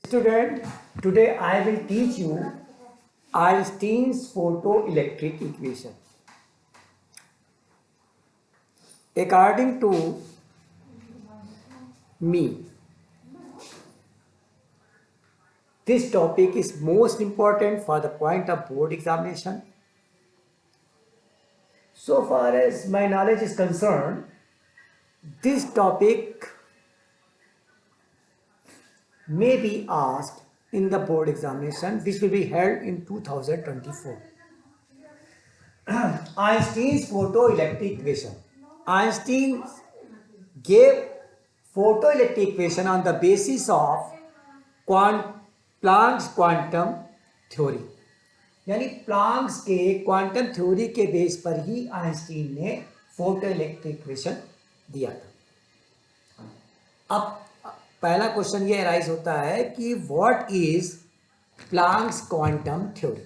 Student, today I will teach you Einstein's photoelectric equation. According to me, this topic is most important for the point of board examination. So far as my knowledge is concerned, this topic may be asked in the board examination which will be held in 2024. Einstein's photoelectric equation. Einstein gave photoelectric equation on the basis of Planck's quantum theory, यानी Planck's के quantum theory के base पर ही Einstein ने photoelectric equation दिया था। अब पहला question ये अराइज होता है कि what is Planck's quantum theory.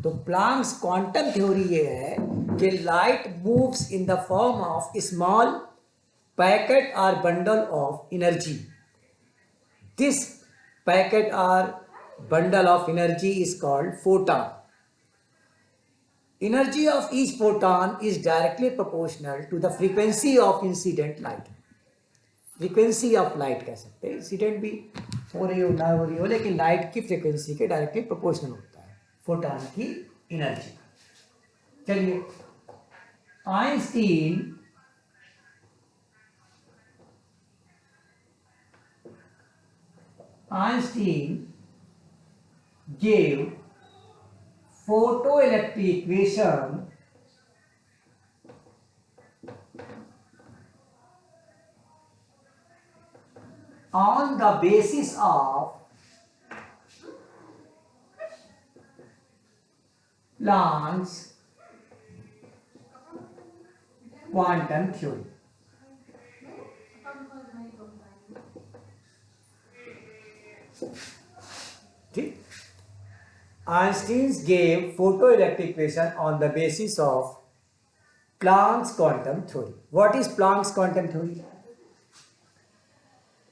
तो प्लांक्स क्वांटम थ्योरी ये है कि light moves in the form of small packet और bundle of energy. This packet or bundle of energy is called photon. Energy of each photon is directly proportional to the frequency of incident light. Frequency of light कह सकते हैं, incident भी हो रही हो ना हो रही हो, लेकिन लाइट की फ्रीक्वेंसी के डायरेक्टली प्रोपोर्शनल होता है फोटॉन की एनर्जी। चलिए, Einstein gave photoelectric equation on the basis of Planck's quantum theory. Einstein gave photoelectric equation on the basis of Planck's quantum theory. What is Planck's quantum theory?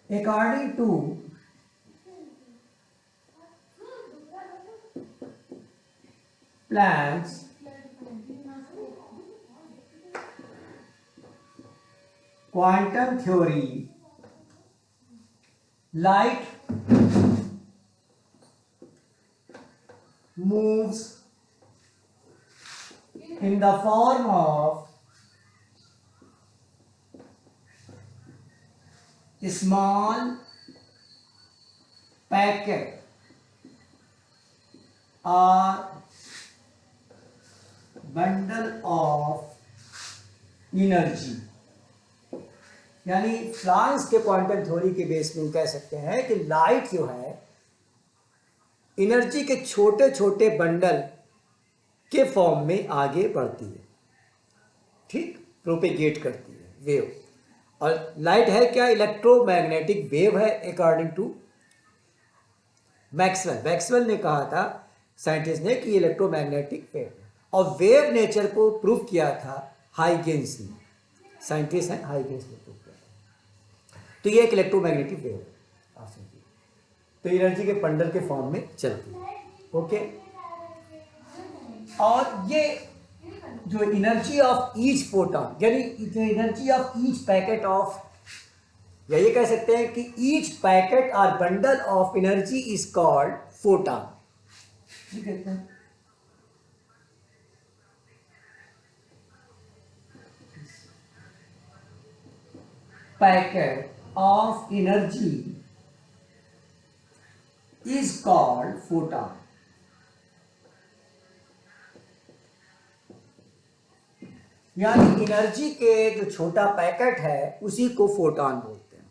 According to Planck's quantum theory, light moves in the form of small packet or bundle of energy। यानी Planck's के quantum theory के base में कह सकते हैं कि light जो है एनर्जी के छोटे छोटे बंडल के फॉर्म में आगे बढ़ती है, ठीक, प्रोपेगेट करती है वेव। और लाइट है क्या? इलेक्ट्रोमैग्नेटिक वेव है अकॉर्डिंग टू मैक्सवेल। मैक्सवेल ने कहा था, साइंटिस्ट ने, कि इलेक्ट्रोमैग्नेटिक वेव है। और वेव नेचर को प्रूव किया था हाइगेंस ने, साइंटिस्ट हैं हाइगेंस ने प्रूव किया था। तो ये एक इलेक्ट्रोमैग्नेटिक वेव है, तो एनर्जी के बंडल के फॉर्म में चलती है। ओके, और ये जो एनर्जी ऑफ ईच फोटॉन, यानी जो energy of each packet of, या ये कह सकते हैं कि ईच पैकेट और bundle of energy is called photon. कहते हैं packet of energy is called photon. यानी एनर्जी के जो छोटा पैकेट है उसी को फोटॉन बोलते हैं।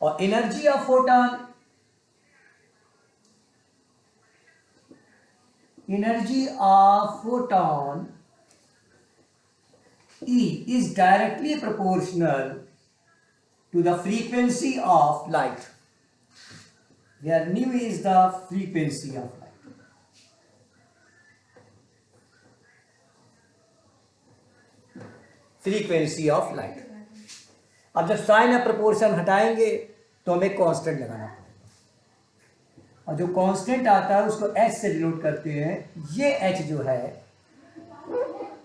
और energy of photon, E is directly proportional to the frequency of light, where nu is the frequency of light. Frequency of light. अब जब साइन ऑफ प्रोपोर्शन हटाएंगे तो हमें कांस्टेंट लगाना पड़ेगा। और जो कांस्टेंट आता है उसको एच से डिनोट करते हैं। ये एच जो है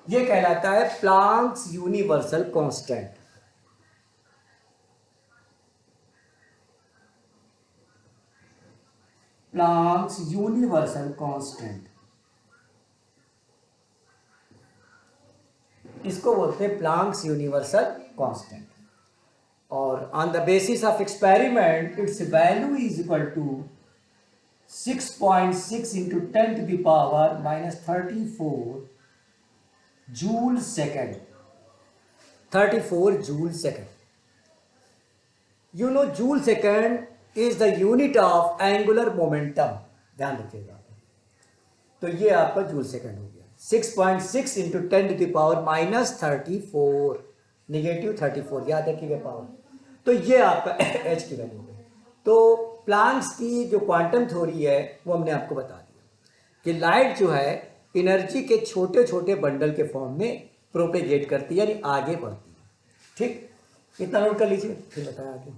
ये कहलाता है Planck's universal constant. Planck's universal constant, इसको बोलते हैं प्लांक्स यूनिवर्सल कांस्टेंट। और on the basis of experiment its value is equal to 6.6 into 10 to the power -34 joule second. 34 joule second. You know joule second is the unit of angular momentum, ध्यान रखिएगा। तो ये आपका joule second हो गया। 6.6 into 10 to the power -34, -34, याद रखिएगा power. तो ये आपका एच की वैल्यू है। तो प्लांक्स की जो क्वांटम थ्योरी है वो हमने आपको बता दिया कि लाइट जो है एनर्जी के छोटे छोटे बंडल के फॉर्म में प्रोपेगेट करती है, यानी आगे बढ़ती है। ठीक, इतना नोट कर लीजिए, फिर बताया आगे।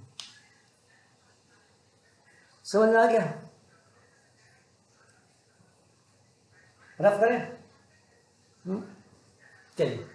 समझ में आ गया? रफ करें? चलिए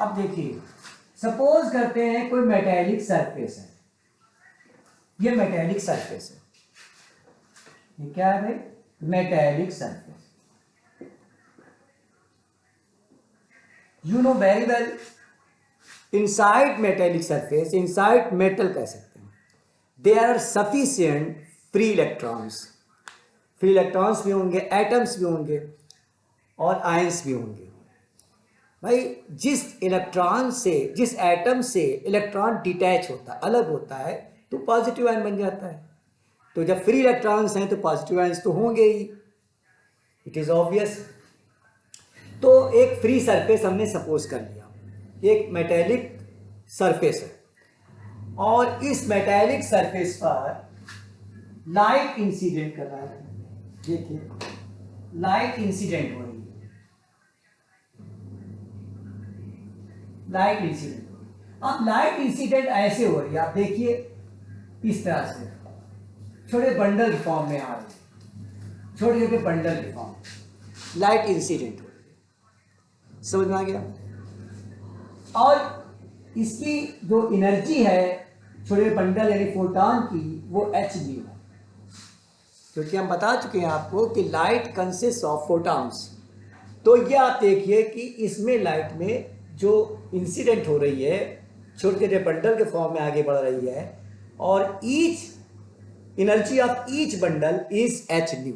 अब देखिए, सपोज करते हैं कोई मेटेलिक सरफेस है। ये मेटेलिक सरफेस है। ये क्या है भाई? Metallic surface. You know very well, inside metallic surface, inside metal कह सकते हैं, there are sufficient free electrons. Free electrons भी होंगे, एटम्स भी होंगे और आयंस भी होंगे। भाई जिस इलेक्ट्रॉन से, जिस एटम से इलेक्ट्रॉन डिटैच होता है, अलग होता है, तो पॉजिटिव आयन बन जाता है। तो जब फ्री इलेक्ट्रॉन्स हैं तो पॉजिटिव आयंस तो होंगे ही, इट इज ऑब्वियस। तो एक फ्री सरफेस हमने सपोज कर लिया, एक मेटेलिक सरफेस है और इस मेटेलिक सरफेस पर लाइट इंसिडेंट कर रहा है। देखिए, लाइट इंसिडेंट हो रही है, लाइट इंसिडेंट। अब लाइट इंसिडेंट ऐसे हो रही है, आप देखिए इस तरह से छोटे बंडल फॉर्म में आ रही है, छोटे छोटे बंडल के फॉर्म, लाइट इंसिडेंट हो रही है। समझ में आ गया? और इसकी जो एनर्जी है छोटे बंडल यानी फोटॉन की, वो एच बी है, क्योंकि हम बता चुके हैं आपको कि लाइट कंसिस्ट ऑफ फोटॉन्स। तो ये आप देखिए कि इसमें लाइट में जो इंसिडेंट हो रही है छोटे छोटे बंडल के फॉर्म में आगे बढ़ रही है, और each energy of each bundle is h nu.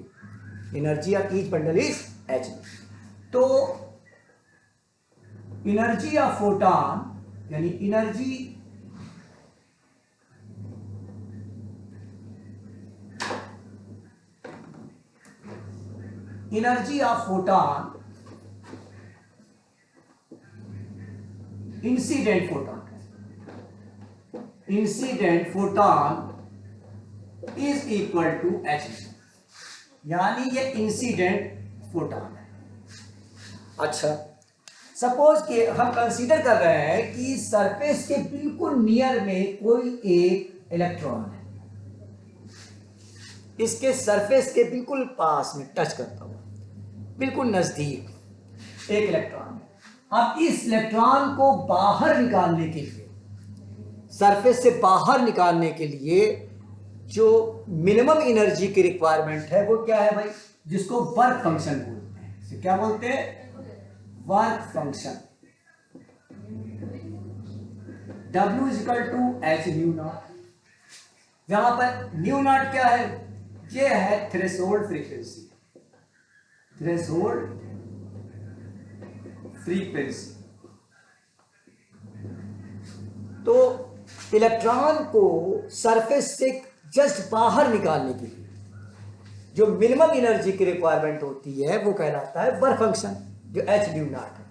Energy of each bundle is h nu. तो एनर्जी ऑफ फोटॉन यानी energy of photon, incident photon is equal to h, यानी ये इंसिडेंट फोटॉन है। अच्छा, सपोज कि हम कंसीडर कर रहे हैं कि सरफेस के बिल्कुल नियर में कोई एक इलेक्ट्रॉन है, इसके सरफेस के बिल्कुल पास में टच करता हुआ, बिल्कुल नजदीक एक इलेक्ट्रॉन है। अब इस इलेक्ट्रॉन को बाहर निकालने के लिए, सरफेस से बाहर निकालने के लिए जो मिनिमम एनर्जी की रिक्वायरमेंट है वो क्या है भाई? जिसको वर्क फंक्शन बोलते हैं। इसे क्या बोलते हैं? Work function. W is equal to h nu naught. यहां पर न्यू नॉट क्या है? ये है थ्रेशोल्ड फ्रीक्वेंसी, थ्रेशोल्ड फ्रीक्वेंसी। तो इलेक्ट्रॉन को सरफेस से जस्ट बाहर निकालने के लिए जो मिनिमम एनर्जी की रिक्वायरमेंट होती है वो कहलाता है वर्क फंक्शन, जो एच न्यू नॉट है।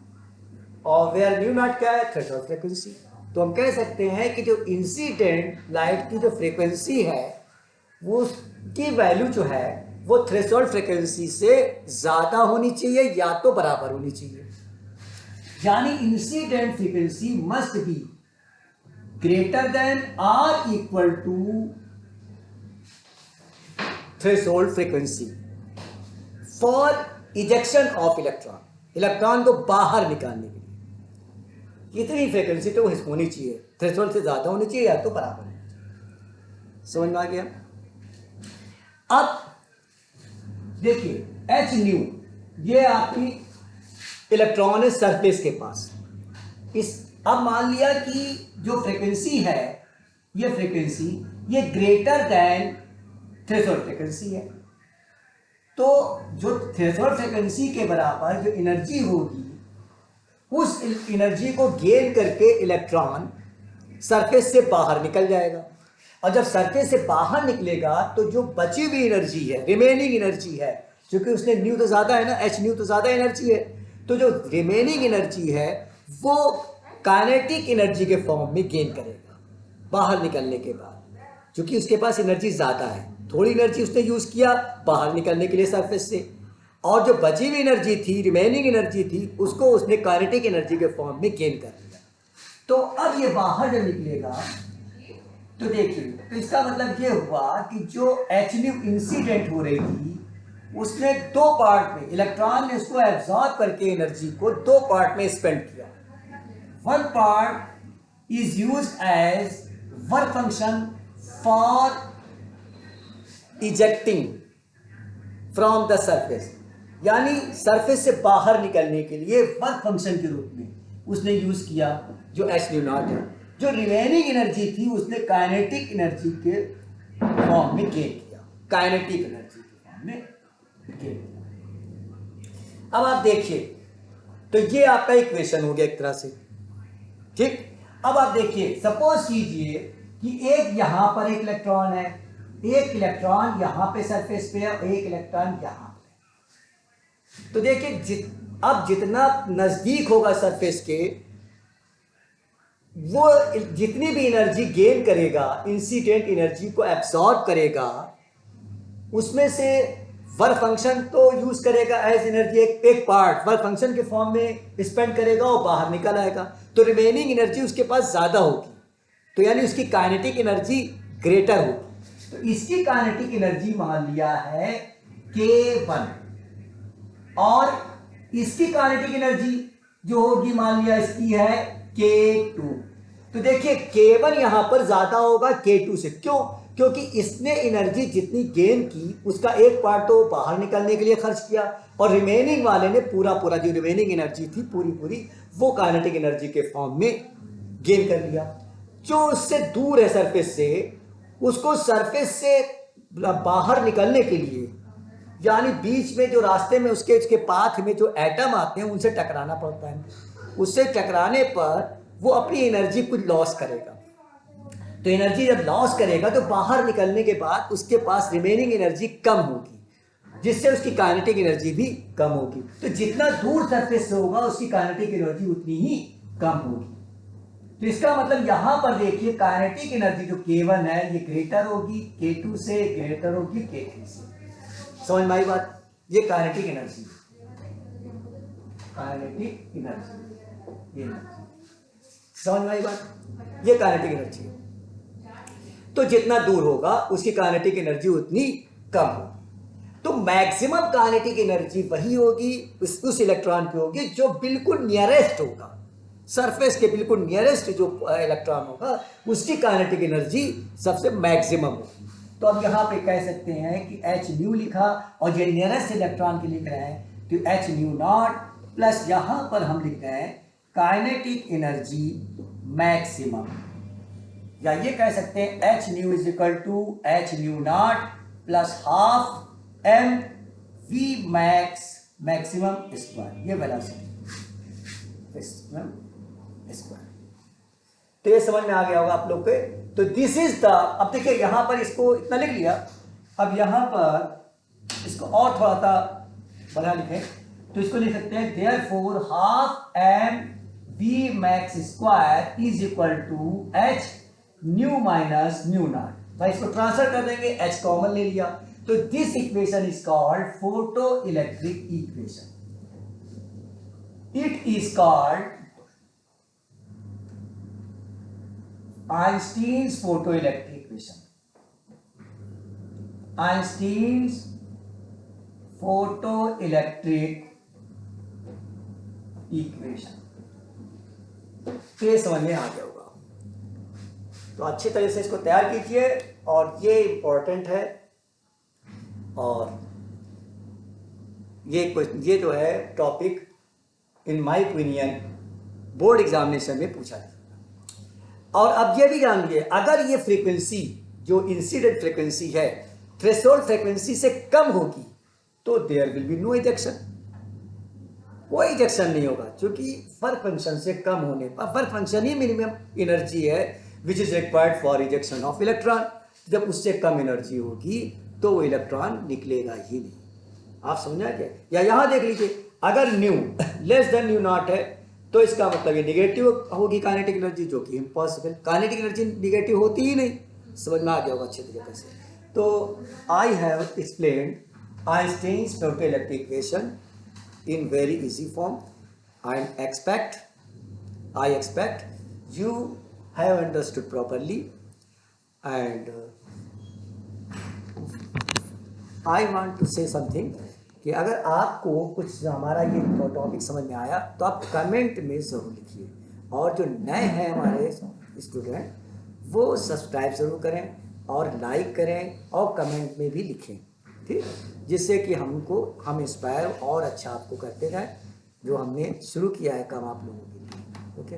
और वेयर न्यू नॉट क्या है? Threshold frequency. तो हम कह सकते हैं कि जो इंसिडेंट लाइट की जो फ्रीक्वेंसी है वो उसकी वैल्यू जो है वो थ्रेशोल्ड फ्रीक्वेंसी से ज्यादा होनी चाहिए या तो बराबर होनी चाहिए। यानी incident frequency must be greater than or equal to threshold frequency for ejection of electron, electron को बाहर निकालने के लिए इतनी फ्रीक्वेंसी तो होनी चाहिए, थ्रेशोल्ड से ज्यादा होनी चाहिए या तो बराबर होनी चाहिए। समझ में आ गया? अब देखिए एच न्यू, ये आपकी इलेक्ट्रॉन है सरफेस के पास। इस अब मान लिया कि जो फ्रीक्वेंसी है ये फ्रीक्वेंसी ये ग्रेटर देन थ्रेशोल्ड फ्रीक्वेंसी है। तो जो थ्रेशोल्ड फ्रीक्वेंसी के बराबर जो एनर्जी होगी उस एनर्जी को गेन करके इलेक्ट्रॉन सरफेस से बाहर निकल जाएगा। और जब सरफेस से बाहर निकलेगा तो जो बची हुई एनर्जी है, रिमेनिंग एनर्जी है, क्योंकि उसने न्यू तो ज्यादा है ना, एच न्यू तो ज्यादा एनर्जी है, तो जो रिमेनिंग एनर्जी है वो काइनेटिक एनर्जी के फॉर्म में गेन करेगा बाहर निकलने के बाद, क्योंकि उसके पास एनर्जी ज्यादा है। थोड़ी एनर्जी उसने यूज किया बाहर निकलने के लिए सरफेस से, और जो बची हुई एनर्जी थी, रिमेनिंग एनर्जी थी, उसको उसने काइनेटिक एनर्जी के फॉर्म में गेन कर लिया। तो अब ये बाहर जब निकलेगा तो देखिए, तो इसका मतलब ये हुआ कि जो एच न्यू इंसिडेंट हो रही थी उसने दो पार्ट में, इलेक्ट्रॉन ने उसको एब्जॉर्ब करके एनर्जी को दो पार्ट में स्पेंड किया। One part is used as work function for ejecting from the surface, यानी सरफेस से बाहर निकलने के लिए वर्क फंक्शन के रूप में उसने यूज किया जो एच न्यू नॉट है। जो रिमेनिंग एनर्जी थी उसने काइनेटिक एनर्जी के फॉर्म में गेन किया, काइनेटिक एनर्जी के फॉर्म में गेन किया। अब आप देखिए, तो ये आपका इक्वेशन हो गया एक तरह से, ठीक। अब आप देखिए, सपोज कीजिए कि एक यहां पर एक इलेक्ट्रॉन है, एक इलेक्ट्रॉन यहां पे सरफेस पे है और एक इलेक्ट्रॉन यहां पे। तो देखिए अब जितना नजदीक होगा सरफेस के, वो जितनी भी एनर्जी गेन करेगा, इंसिडेंट एनर्जी को एब्सॉर्ब करेगा, उसमें से वर्क फंक्शन तो यूज करेगा एज एनर्जी, एक पार्ट वर्क फंक्शन के फॉर्म में स्पेंड करेगा और बाहर निकल आएगा, तो रिमेनिंग एनर्जी उसके पास ज्यादा होगी, तो यानी उसकी काइनेटिक एनर्जी ग्रेटर होगी। तो इसकी काइनेटिक एनर्जी मान लिया है K1 और इसकी काइनेटिक एनर्जी जो होगी मान लिया इसकी है K2। तो देखिए K1 यहां पर ज्यादा होगा K2 से, क्यों? क्योंकि इसने एनर्जी जितनी गेन की उसका एक पार्ट तो बाहर निकलने के लिए खर्च किया और रिमेनिंग वाले ने पूरा जो रिमेनिंग एनर्जी थी पूरी वो काइनेटिक एनर्जी के फॉर्म में गेन कर लिया। जो उससे दूर है सरफेस से, उसको सरफेस से बाहर निकलने के लिए, यानी बीच में जो रास्ते में उसके पाथ में जो एटम आते हैं उनसे टकराना पड़ता है। उससे टकराने पर वो अपनी एनर्जी कुछ लॉस करेगा, तो एनर्जी जब लॉस करेगा तो बाहर निकलने के बाद उसके पास रिमेनिंग एनर्जी कम होगी, जिससे उसकी काइनेटिक एनर्जी भी कम होगी। तो जितना दूर सरफेस से होगा उसकी काइनेटिक एनर्जी उतनी ही कम होगी। तो इसका मतलब यहां पर देखिए काइनेटिक एनर्जी जो K1 है ये ग्रेटर होगी K2 से, ग्रेटर होगी K3 से। समझ में आई बात? ये काइनेटिक एनर्जी, काइनेटिक एनर्जी, ये समझ में आई बात? ये काइनेटिक एनर्जी है। तो जितना दूर होगा उसकी काइनेटिक एनर्जी उतनी कम होगी। तो मैक्सिमम काइनेटिक एनर्जी वही होगी उस इलेक्ट्रॉन की होगी जो बिल्कुल नियरेस्ट होगा, सरफेस के बिल्कुल नियरेस्ट जो इलेक्ट्रॉन होगा उसकी काइनेटिक एनर्जी सबसे मैक्सिमम होगी। तो अब यहाँ पे कह सकते हैं कि एच न्यू लिखा और जो नियरेस्ट इलेक्ट्रॉन के लिख रहे हैं तो एच न्यू नॉट प्लस यहाँ पर हम लिख रहे हैं काइनेटिक एनर्जी मैक्सिमम, या ये कह सकते हैं h nu is equal to h nu naught plus half m v max maximum square, ये वेलोसिटी स्क्वायर। तो ये समझ में आ गया होगा आप लोग के। तो दिस इज द, अब देखिए यहां पर इसको इतना लिख लिया, अब यहां पर इसको और थोड़ा सा बना लिखें तो इसको लिख सकते हैं therefore half m v max square is equal to h nu minus nu naught. भाई इसको ट्रांसफर कर देंगे, एच कॉमन ले लिया, तो this equation is called photo electric equation. It is called Einstein's photoelectric equation. Einstein's photoelectric equation. तो ये समझ में आ गया होगा, तो अच्छी तरह से इसको तैयार कीजिए और ये इंपॉर्टेंट है। और ये जो है topic in my opinion board examination में पूछा जाए। और अब ये भी जान लीजिए, अगर ये फ्रीक्वेंसी जो इंसिडेंट फ्रीक्वेंसी है थ्रेशोल्ड फ्रीक्वेंसी से कम होगी तो there will be no ejection, कोई इजेक्शन नहीं होगा, क्योंकि वर्क फंक्शन से कम होने पर वर्क फंक्शन ही मिनिमम एनर्जी है which is required for ejection of electron. जब उससे कम एनर्जी होगी तो वो इलेक्ट्रॉन निकलेगा ही नहीं। आप समझा क्या? या यहां देख लीजिए, अगर new less than new not है तो इसका मतलब ये निगेटिव होगी काइनेटिक एनर्जी, जो कि इम्पॉसिबल, काइनेटिक एनर्जी निगेटिव होती ही नहीं। समझ में आ गया होगा अच्छे तरीके से। तो I have explained Einstein's photoelectric equation in very easy form. I expect you have understood properly, and I want to say something कि अगर आपको कुछ हमारा ये टॉपिक समझ में आया तो आप कमेंट में ज़रूर लिखिए, और जो नए हैं हमारे स्टूडेंट वो सब्सक्राइब ज़रूर करें और लाइक करें और कमेंट में भी लिखें, ठीक, जिससे कि हम इंस्पायर और अच्छा आपको करते रहें जो हमने शुरू किया है काम आप लोगों के लिए। ओके।